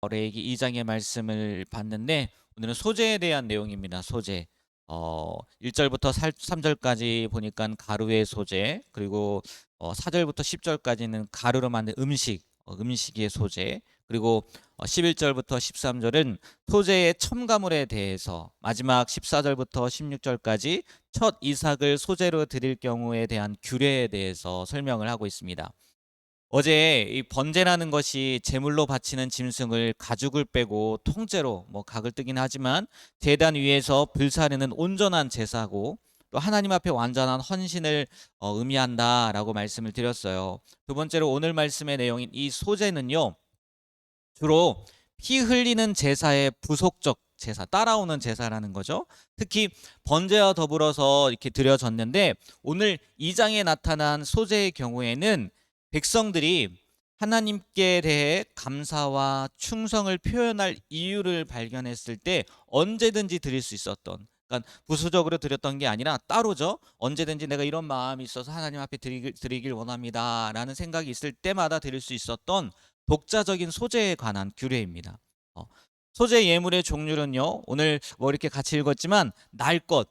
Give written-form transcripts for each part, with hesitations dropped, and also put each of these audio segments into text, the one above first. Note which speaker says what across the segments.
Speaker 1: 레위기 2장의 말씀을 봤는데 오늘은 소재에 대한 내용입니다. 소재. 1절부터 3절까지 보니까 가루의 소재, 그리고 4절부터 10절까지는 가루로 만든 음식, 음식의 소재, 그리고 11절부터 13절은 소재의 첨가물에 대해서, 마지막 14절부터 16절까지 첫 이삭을 소재로 드릴 경우에 대한 규례에 대해서 설명을 하고 있습니다. 어제 이 번제라는 것이 제물로 바치는 짐승을 가죽을 빼고 통째로 각을 뜨긴 하지만 제단 위에서 불사르는 온전한 제사고, 또 하나님 앞에 완전한 헌신을 의미한다라고 말씀을 드렸어요. 두 번째로 오늘 말씀의 내용인 이 소제는요, 주로 피 흘리는 제사의 부속적 제사, 따라오는 제사라는 거죠. 특히 번제와 더불어서 이렇게 드려졌는데, 오늘 2장에 나타난 소제의 경우에는 백성들이 하나님께 대해 감사와 충성을 표현할 이유를 발견했을 때 언제든지 드릴 수 있었던, 그러니까 부수적으로 드렸던 게 아니라 따로죠. 언제든지 내가 이런 마음이 있어서 하나님 앞에 드리길 원합니다 라는 생각이 있을 때마다 드릴 수 있었던 독자적인 소재에 관한 규례입니다. 소재 예물의 종류는요, 오늘 이렇게 같이 읽었지만 날 것,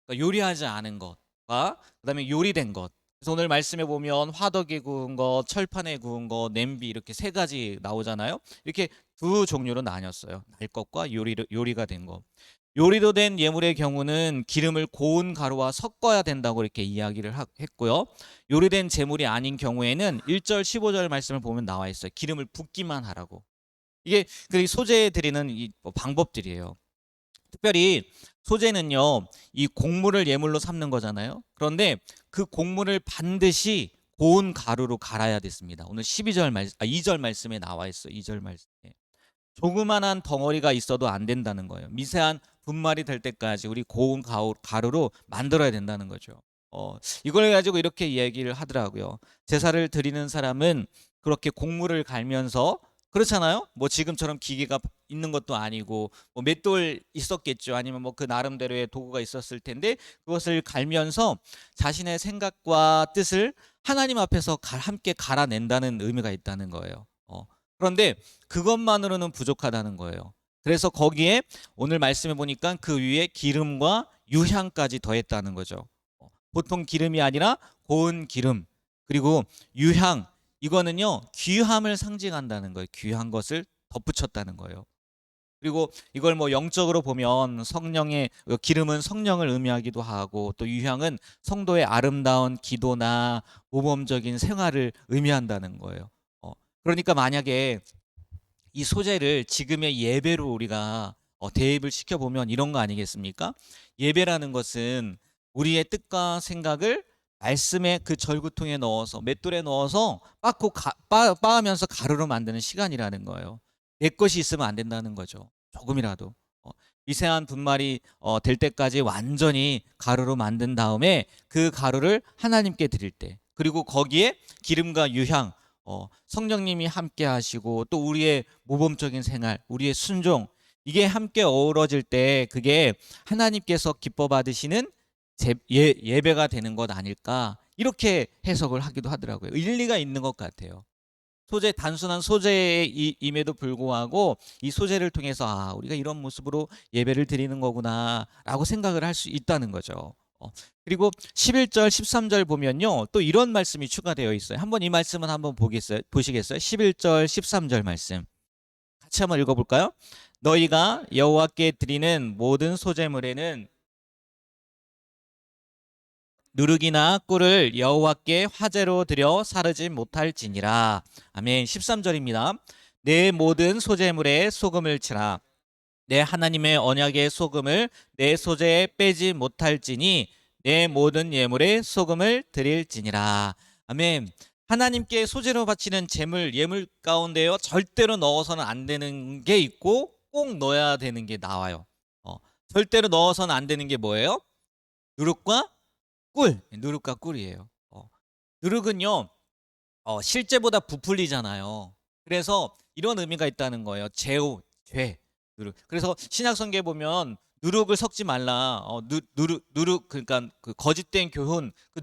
Speaker 1: 그러니까 요리하지 않은 것과 그다음에 요리된 것. 그래서 오늘 말씀에 보면 화덕에 구운 것, 철판에 구운 것, 냄비, 이렇게 세 가지 나오잖아요. 이렇게 두 종류로 나뉘었어요. 날 것과 요리가 된 것. 요리로 된 예물의 경우는 기름을 고운 가루와 섞어야 된다고 이렇게 이야기를 했고요. 요리된 제물이 아닌 경우에는 1절 15절 말씀을 보면 나와 있어요. 기름을 붓기만 하라고. 이게 그 소재에 드리는 이 방법들이에요. 특별히 소재는요, 이 곡물을 예물로 삼는 거잖아요. 그런데 그 곡물을 반드시 고운 가루로 갈아야 됐습니다. 오늘 2절 말씀에 나와 있어요. 2절 말씀에. 조그만한 덩어리가 있어도 안 된다는 거예요. 미세한 분말이 될 때까지 우리 고운 가루로 만들어야 된다는 거죠. 이걸 가지고 이렇게 얘기를 하더라고요. 제사를 드리는 사람은 그렇게 곡물을 갈면서, 그렇잖아요. 지금처럼 기계가 있는 것도 아니고 맷돌 있었겠죠. 아니면 그 나름대로의 도구가 있었을 텐데 그것을 갈면서 자신의 생각과 뜻을 하나님 앞에서 함께 갈아낸다는 의미가 있다는 거예요. 그런데 그것만으로는 부족하다는 거예요. 그래서 거기에 오늘 말씀해 보니까 그 위에 기름과 유향까지 더했다는 거죠. 보통 기름이 아니라 고운 기름, 그리고 유향, 이거는요 귀함을 상징한다는 거예요. 귀한 것을 덧붙였다는 거예요. 그리고 이걸 영적으로 보면 성령의 기름은 성령을 의미하기도 하고, 또 유향은 성도의 아름다운 기도나 모범적인 생활을 의미한다는 거예요. 그러니까 만약에 이 소재를 지금의 예배로 우리가 대입을 시켜보면 이런 거 아니겠습니까? 예배라는 것은 우리의 뜻과 생각을 말씀의 그 절구통에 넣어서, 맷돌에 넣어서 빻으면서 가루로 만드는 시간이라는 거예요. 내 것이 있으면 안 된다는 거죠. 조금이라도. 미세한 분말이 될 때까지 완전히 가루로 만든 다음에 그 가루를 하나님께 드릴 때, 그리고 거기에 기름과 유향, 성령님이 함께 하시고, 또 우리의 모범적인 생활, 우리의 순종, 이게 함께 어우러질 때 그게 하나님께서 기뻐 받으시는 예배가 되는 것 아닐까, 이렇게 해석을 하기도 하더라고요. 일리가 있는 것 같아요. 단순한 소재임에도 불구하고 이 소재를 통해서 우리가 이런 모습으로 예배를 드리는 거구나라고 생각을 할 수 있다는 거죠. 그리고 11절 13절 보면요, 또 이런 말씀이 추가되어 있어요. 한번 이 말씀은 한번 보시겠어요? 11절 13절 말씀 같이 한번 읽어볼까요? 너희가 여호와께 드리는 모든 소재물에는 누룩이나 꿀을 여호와께 화제로 드려 사르지 못할지니라. 아멘. 13절입니다. 내 모든 소재물에 소금을 치라. 내 하나님의 언약의 소금을 내 소재에 빼지 못할지니 내 모든 예물에 소금을 드릴지니라. 아멘. 하나님께 소재로 바치는 예물 가운데요, 절대로 넣어서는 안 되는 게 있고 꼭 넣어야 되는 게 나와요. 절대로 넣어서는 안 되는 게 뭐예요? 누룩과 누룩과 꿀이에요. 누룩은요, 실제보다 부풀리잖아요. 그래서 이런 의미가 있다는 거예요. 죄, 누룩. 그래서 신약성경에 보면 누룩을 섞지 말라. 누룩, 그러니까 그 거짓된 교훈, 그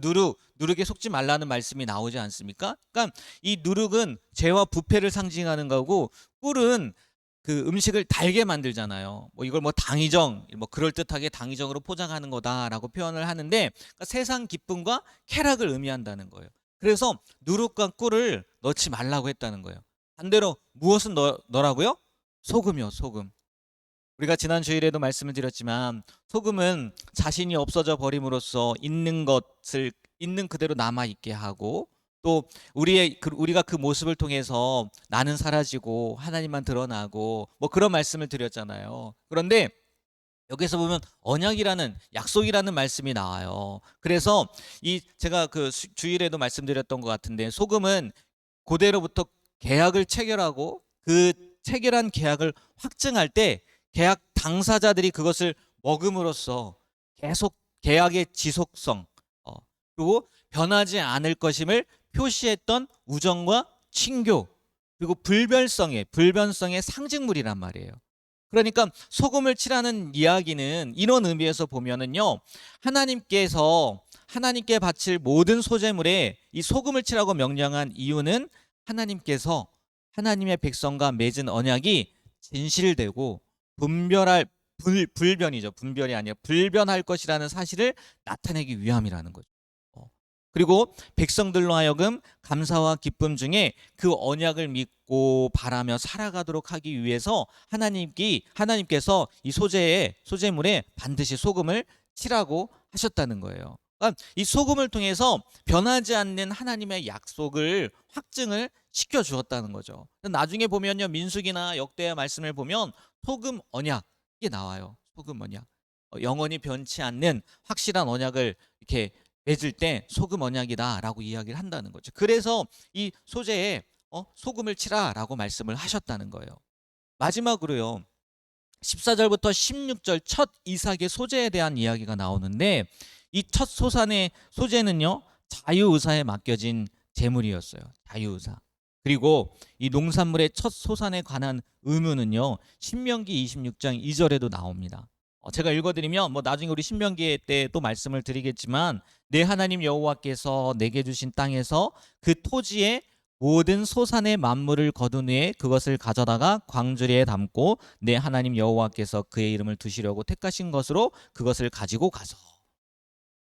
Speaker 1: 누룩에 속지 말라는 말씀이 나오지 않습니까? 그러니까 이 누룩은 죄와 부패를 상징하는 거고, 꿀은 그 음식을 달게 만들잖아요. 뭐 이걸 뭐 당이정, 뭐 그럴듯하게 당이정으로 포장하는 거다라고 표현을 하는데, 그러니까 세상 기쁨과 쾌락을 의미한다는 거예요. 그래서 누룩과 꿀을 넣지 말라고 했다는 거예요. 반대로 무엇은 넣으라고요? 소금이요, 소금. 우리가 지난 주일에도 말씀을 드렸지만 소금은 자신이 없어져 버림으로써 있는 것을 있는 그대로 남아 있게 하고, 또 우리가 그 모습을 통해서 나는 사라지고 하나님만 드러나고 뭐 그런 말씀을 드렸잖아요. 그런데 여기서 보면 언약이라는 약속이라는 말씀이 나와요. 그래서 이 제가 그 주일에도 말씀드렸던 것 같은데, 소금은 고대로부터 계약을 체결하고 그 체결한 계약을 확증할 때 계약 당사자들이 그것을 먹음으로써 계속 계약의 지속성, 어, 그리고 변하지 않을 것임을 표시했던 우정과 친교, 그리고 불변성의 상징물이란 말이에요. 그러니까 소금을 칠하는 이야기는 이런 의미에서 보면은요, 하나님께 바칠 모든 소재물에 이 소금을 칠하고 명령한 이유는 하나님께서 하나님의 백성과 맺은 언약이 진실되고 분별할 불변이죠. 분별이 아니라 불변할 것이라는 사실을 나타내기 위함이라는 거죠. 어. 그리고 백성들로 하여금 감사와 기쁨 중에 그 언약을 믿고 바라며 살아가도록 하기 위해서 하나님께서 이 소재물에 반드시 소금을 칠하고 하셨다는 거예요. 그러니까 이 소금을 통해서 변하지 않는 하나님의 약속을 확증을 시켜 주었다는 거죠. 나중에 보면요, 민수기나 역대의 말씀을 보면 소금 언약이 나와요. 소금 언약. 영원히 변치 않는 확실한 언약을 이렇게 맺을 때 소금 언약이다라고 이야기를 한다는 거죠. 그래서 이 소재에 소금을 치라라고 말씀을 하셨다는 거예요. 마지막으로요, 14절부터 16절 첫 이삭의 소재에 대한 이야기가 나오는데, 이 첫 소산의 소재는요, 자유의사에 맡겨진 재물이었어요. 자유의사. 그리고 이 농산물의 첫 소산에 관한 의무는요, 신명기 26장 2절에도 나옵니다. 제가 읽어드리면 뭐 나중에 우리 신명기 때 또 말씀을 드리겠지만, 내 하나님 여호와께서 내게 주신 땅에서 그 토지의 모든 소산의 만물을 거둔 후에 그것을 가져다가 광주리에 담고 내 하나님 여호와께서 그의 이름을 두시려고 택하신 것으로 그것을 가지고 가서,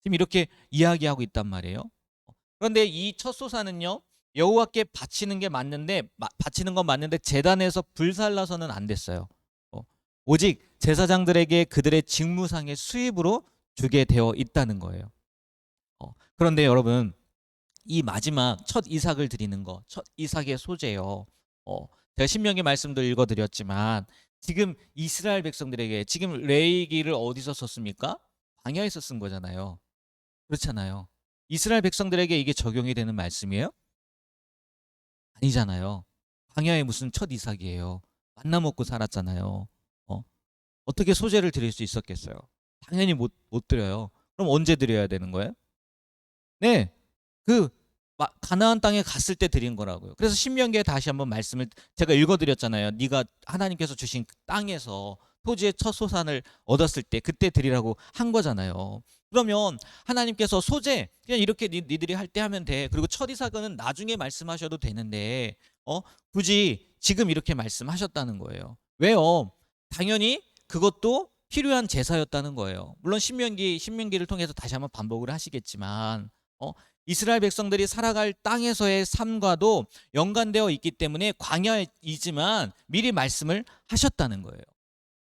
Speaker 1: 지금 이렇게 이야기하고 있단 말이에요. 그런데 이 첫 소산은요, 여호와께 바치는 건 맞는데 제단에서 불살라서는 안 됐어요. 오직 제사장들에게 그들의 직무상의 수입으로 주게 되어 있다는 거예요. 그런데 여러분, 이 마지막 첫 이삭을 드리는 거, 첫 이삭의 소재요. 제가 신명기 말씀도 읽어드렸지만 지금 이스라엘 백성들에게 지금 레위기를 어디서 썼습니까? 광야에서 쓴 거잖아요. 그렇잖아요. 이스라엘 백성들에게 이게 적용이 되는 말씀이에요? 아니잖아요. 광야에 무슨 첫 이삭이에요. 만나 먹고 살았잖아요. 어? 어떻게 소재를 드릴 수 있었겠어요? 당연히 못 드려요. 그럼 언제 드려야 되는 거예요? 네, 그 가나안 땅에 갔을 때 드린 거라고요. 그래서 신명기에 다시 한번 말씀을 제가 읽어드렸잖아요. 네가 하나님께서 주신 땅에서 토지의 첫 소산을 얻었을 때 그때 드리라고 한 거잖아요. 그러면 하나님께서 소재 그냥 이렇게 니들이 할 때 하면 돼. 그리고 첫 이삭은 나중에 말씀하셔도 되는데 굳이 지금 이렇게 말씀하셨다는 거예요. 왜요? 당연히 그것도 필요한 제사였다는 거예요. 물론 신명기를 통해서 다시 한번 반복을 하시겠지만 이스라엘 백성들이 살아갈 땅에서의 삶과도 연관되어 있기 때문에 광야이지만 미리 말씀을 하셨다는 거예요.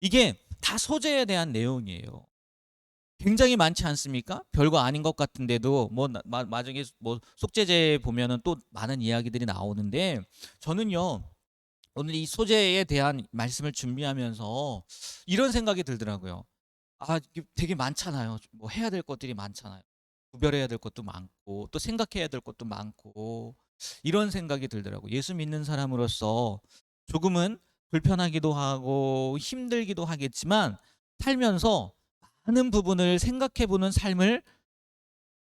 Speaker 1: 이게 다 소재에 대한 내용이에요. 굉장히 많지 않습니까? 별거 아닌 것 같은데도 뭐 나중에 뭐 속죄제 보면은 또 많은 이야기들이 나오는데, 저는요 오늘 이 소재에 대한 말씀을 준비하면서 이런 생각이 들더라고요. 이게 되게 많잖아요. 뭐 해야 될 것들이 많잖아요. 구별해야 될 것도 많고 또 생각해야 될 것도 많고, 이런 생각이 들더라고요. 예수 믿는 사람으로서 조금은 불편하기도 하고 힘들기도 하겠지만 살면서 많은 부분을 생각해 보는 삶을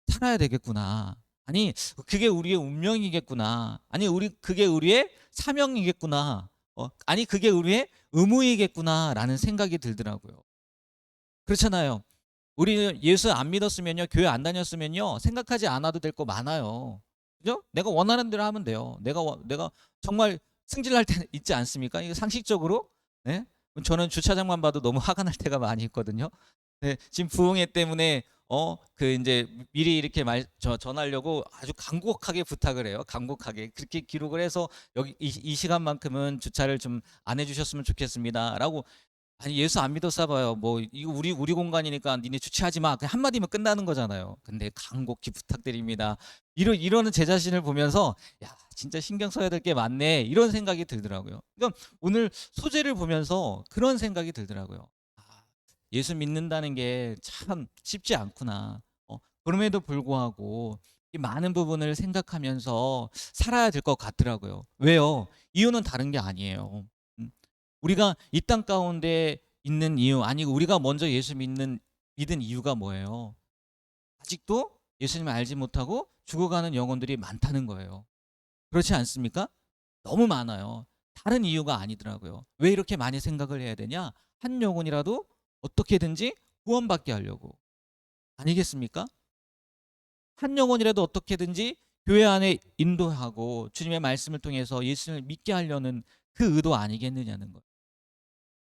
Speaker 1: 살아야 되겠구나. 아니, 그게 우리의 운명이겠구나. 아니, 그게 우리의 사명이겠구나. 아니, 그게 우리의 의무이겠구나라는 생각이 들더라고요. 그렇잖아요. 우리 예수 안 믿었으면요, 교회 안 다녔으면요, 생각하지 않아도 될 거 많아요. 그죠? 내가 원하는 대로 하면 돼요. 내가 정말 승질날 때 있지 않습니까? 이거 상식적으로 네? 저는 주차장만 봐도 너무 화가 날 때가 많이 있거든요. 네, 지금 부흥회 때문에 그 이제 미리 이렇게 전하려고 아주 간곡하게 부탁을 해요. 간곡하게 그렇게 기록을 해서 여기 이 시간만큼은 주차를 좀 안 해주셨으면 좋겠습니다라고. 아니 예수 안 믿었나 봐요. 뭐 이거 우리 공간이니까 니네 주최하지 마. 그냥 한마디면 끝나는 거잖아요. 근데 간곡히 부탁드립니다. 이러는 제 자신을 보면서 야 진짜 신경 써야 될 게 많네 이런 생각이 들더라고요. 그러니까 오늘 소재를 보면서 그런 생각이 들더라고요. 아, 예수 믿는다는 게 참 쉽지 않구나. 그럼에도 불구하고 이 많은 부분을 생각하면서 살아야 될 것 같더라고요. 왜요? 이유는 다른 게 아니에요. 음, 우리가 이 땅 가운데 있는 이유, 아니 우리가 먼저 예수 믿은 이유가 뭐예요? 아직도 예수님을 알지 못하고 죽어가는 영혼들이 많다는 거예요. 그렇지 않습니까? 너무 많아요. 다른 이유가 아니더라고요. 왜 이렇게 많이 생각을 해야 되냐? 한 영혼이라도 어떻게든지 구원받게 하려고. 아니겠습니까? 한 영혼이라도 어떻게든지 교회 안에 인도하고 주님의 말씀을 통해서 예수님을 믿게 하려는 그 의도 아니겠느냐는 거예요.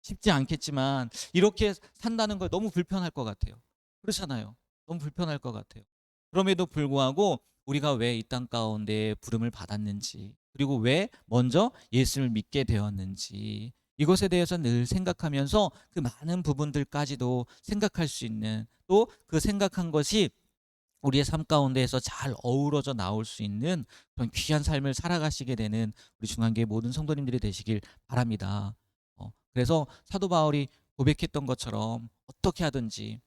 Speaker 1: 쉽지 않겠지만 이렇게 산다는 걸 너무 불편할 것 같아요. 그렇잖아요. 너무 불편할 것 같아요. 그럼에도 불구하고 우리가 왜 이 땅 가운데 부름을 받았는지, 그리고 왜 먼저 예수를 믿게 되었는지, 이것에 대해서 늘 생각하면서 그 많은 부분들까지도 생각할 수 있는, 또 그 생각한 것이 우리의 삶 가운데에서 잘 어우러져 나올 수 있는 그런 귀한 삶을 살아가시게 되는 우리 중앙교회 모든 성도님들이 되시길 바랍니다. 그래서 사도 바울이 고백했던 것처럼 어떻게 하든지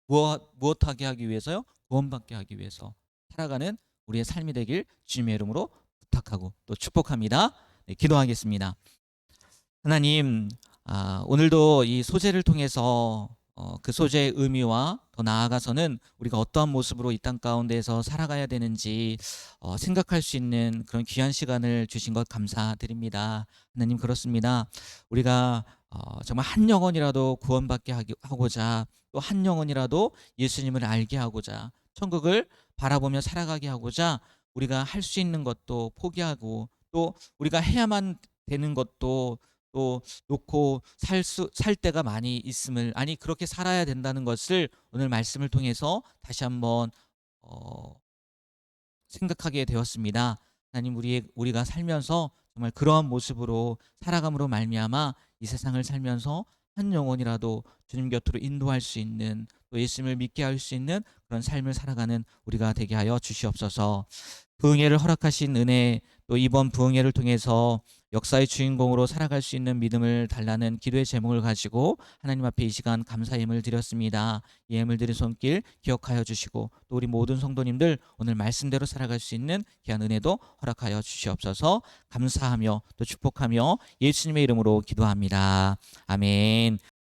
Speaker 1: 무엇하게 하기 위해서요? 구원받게 하기 위해서 살아가는 우리의 삶이 되길 주님의 이름으로 부탁하고 또 축복합니다. 네, 기도하겠습니다. 하나님, 오늘도 이 소재를 통해서 그 소재의 의미와 더 나아가서는 우리가 어떠한 모습으로 이 땅 가운데에서 살아가야 되는지 생각할 수 있는 그런 귀한 시간을 주신 것 감사드립니다. 하나님, 그렇습니다. 우리가 정말 한 영혼이라도 구원받게 하고자, 또 한 영혼이라도 예수님을 알게 하고자, 천국을 바라보며 살아가게 하고자 우리가 할 수 있는 것도 포기하고, 또 우리가 해야만 되는 것도 또 놓고 살 때가 많이 있음을, 아니 그렇게 살아야 된다는 것을 오늘 말씀을 통해서 다시 한번 어, 생각하게 되었습니다. 하나님, 우리가 살면서 정말 그러한 모습으로 살아감으로 말미암아 이 세상을 살면서 한 영혼이라도 주님 곁으로 인도할 수 있는, 또 예수님을 믿게 할 수 있는 그런 삶을 살아가는 우리가 되게 하여 주시옵소서. 부흥회를 허락하신 은혜, 또 이번 부흥회를 통해서 역사의 주인공으로 살아갈 수 있는 믿음을 달라는 기도의 제목을 가지고 하나님 앞에 이 시간 감사의 예물을 드렸습니다. 이 예물 드린 손길 기억하여 주시고, 또 우리 모든 성도님들 오늘 말씀대로 살아갈 수 있는 귀한 은혜도 허락하여 주시옵소서. 감사하며 또 축복하며 예수님의 이름으로 기도합니다. 아멘.